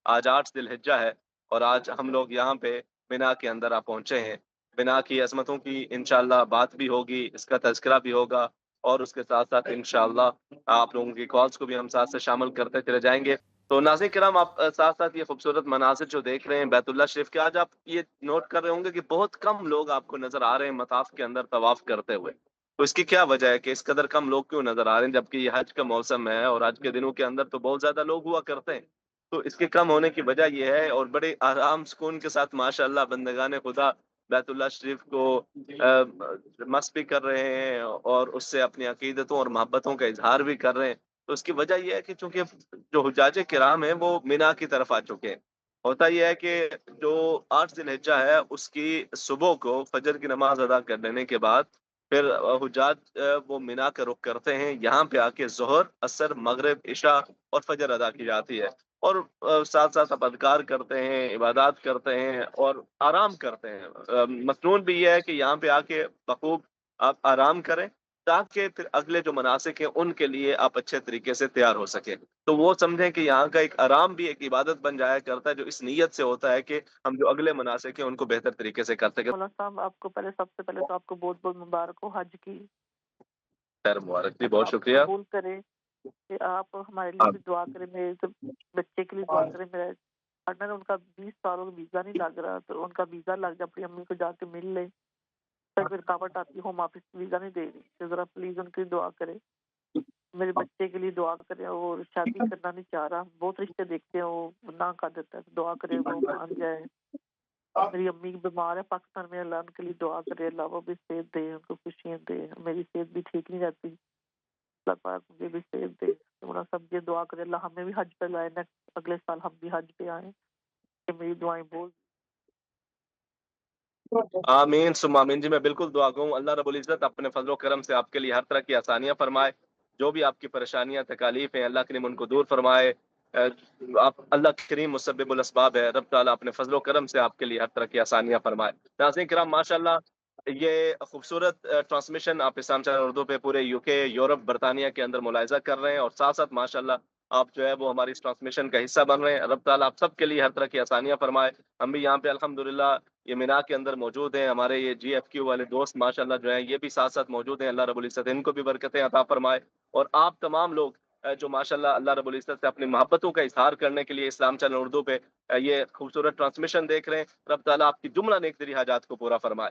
آج 8 ذی-الحجہ ہے اور آج ہم لوگ یہاں پہ مینا کے اندر پہنچے ہیں۔ مینا کی عظمتوں کی انشاءاللہ بات بھی ہوگی، اس کا تذکرہ بھی ہوگا اور اس کے ساتھ-ساتھ انشاءاللہ آپ لوگوں کی کالز کو بھی ہم ساتھ سے شامل کرتے چلے جائیں گے۔ تو ناظرین کرام، آپ ساتھ-ساتھ یہ خوبصورت مناظر جو دیکھ رہے ہیں بیت اللہ شریف کے، آج آپ یہ نوٹ کر رہے ہوں گے کہ بہت کم لوگ آپ کو نظر آ رہے ہیں مطاف کے اندر طواف کرتے ہوئے۔ تو اس کی کیا وجہ ہے کہ اس قدر کم لوگ کیوں نظر آ رہے ہیں، جبکہ یہ حج کا موسم ہے اور حج کے دنوں کے اندر تو بہت زیادہ لوگ ہوا کرتے ہیں؟ تو اس کے کم ہونے کی وجہ یہ ہے، اور بڑے آرام سکون کے ساتھ ماشاءاللہ بندگان خدا بیت اللہ شریف کو مس بھی کر رہے ہیں اور اس سے اپنی عقیدتوں اور محبتوں کا اظہار بھی کر رہے ہیں۔ تو اس کی وجہ یہ ہے کہ چونکہ جو حجاج کرام ہیں وہ مینا کی طرف آ چکے ہیں۔ ہوتا یہ ہے کہ جو 8 ذی الحجہ ہے اس کی صبح کو فجر کی نماز ادا کر لینے کے بعد پھر حجاج وہ مینا کا رخ کرتے ہیں، یہاں پہ آ کے ظہر، عصر، مغرب، عشاء اور فجر ادا کی جاتی ہے، اور ساتھ ساتھ آپ اذکار کرتے ہیں، عبادات کرتے ہیں اور آرام کرتے ہیں۔ مسنون بھی یہ ہے کہ یہاں پہ آ کے بخوب آپ آرام کریں تاکہ پھر اگلے جو مناسک ہیں ان کے لیے آپ اچھے طریقے سے تیار ہو سکیں۔ تو وہ سمجھیں کہ یہاں کا ایک آرام بھی ایک عبادت بن جایا کرتا ہے، جو اس نیت سے ہوتا ہے کہ ہم جو اگلے مناسک ہیں ان کو بہتر طریقے سے کر سکیں۔ مولانا صاحب، آپ کو پہلے سب سے پہلے تو آپ کو بہت بہت مبارک ہو حج کی۔ خیر مبارک جی، اللہ بہت آپ کو شکریہ۔ قبول کرے کہ آپ ہمارے لیے بھی دعا کریں، میرے بچے کے لیے دعا کریں۔ میرا پارٹنر، ان کا 20 سالوں کا ویزا نہیں لگ رہا، تو ان کا ویزا لگ جائے، اپنی امی کو جا کے مل لے۔ پھر رکاوٹ آتی ہے، ہوم آفس ویزا نہیں دے رہی، تو ذرا پلیز ان کی دعا کرے۔ میرے بچے کے لیے دعا کرے، وہ شادی کرنا نہیں چاہ رہا، بہت رشتے دیکھتے ہیں، وہ نہ کر دیتا ہے، دعا کرے وہ مان جائے۔ میری امی بیمار ہے پاکستان میں، اللہ ان کے لیے دعا کرے، اللہ وہ بھی صحت دے، ان کو خوشیاں دے۔ میری صحت بھی ٹھیک نہیں رہتی، اللہ پاک مجھے بھی صحت دے۔ تو سب یہ دعا کرے اللہ ہمیں بھی حج پہ لائے، نیکسٹ اگلے سال ہم بھی حج پہ آئیں، کہ میری دعائیں بہت۔ آمین ثم آمین جی، میں بالکل دعا گو ہوں، اللہ رب العزت اپنے فضل و کرم سے آپ کے لیے ہر طرح کی آسانیاں فرمائے، جو بھی آپ کی پریشانیاں تکالیف ہیں اللہ کریم ان کو دور فرمائے۔ آپ اللہ کریم مسبب الاسباب ہے، رب تعالیٰ اپنے فضل و کرم سے آپ کے لیے ہر طرح کی آسانیاں فرمائے۔ ناظرین کرام، ماشاءاللہ یہ خوبصورت ٹرانسمیشن آپ اسلام چینل اردو پہ پورے UK، یورپ، برطانیہ کے اندر ملاحظہ کر رہے ہیں، اور ساتھ ساتھ ماشاءاللہ آپ جو ہے وہ ہماری اس ٹرانسمیشن کا حصہ بن رہے ہیں۔ رب تعالیٰ آپ سب کے لیے ہر طرح کی آسانیاں فرمائے۔ ہم بھی یہاں پہ الحمدللہ یہ مینا کے اندر موجود ہیں، ہمارے یہ GFQ والے دوست ماشاءاللہ جو ہیں یہ بھی ساتھ ساتھ موجود ہیں، اللہ رب العزت ان کو بھی برکتیں عطا فرمائے۔ اور آپ تمام لوگ جو ماشاءاللہ اللہ رب العزت سے اپنی محبتوں کا اظہار کرنے کے لیے اسلام چینل اردو پہ یہ خوبصورت ٹرانسمیشن دیکھ رہے ہیں، رب تعالیٰ آپ کی جملہ نیک تری حاجات کو پورا فرمائے۔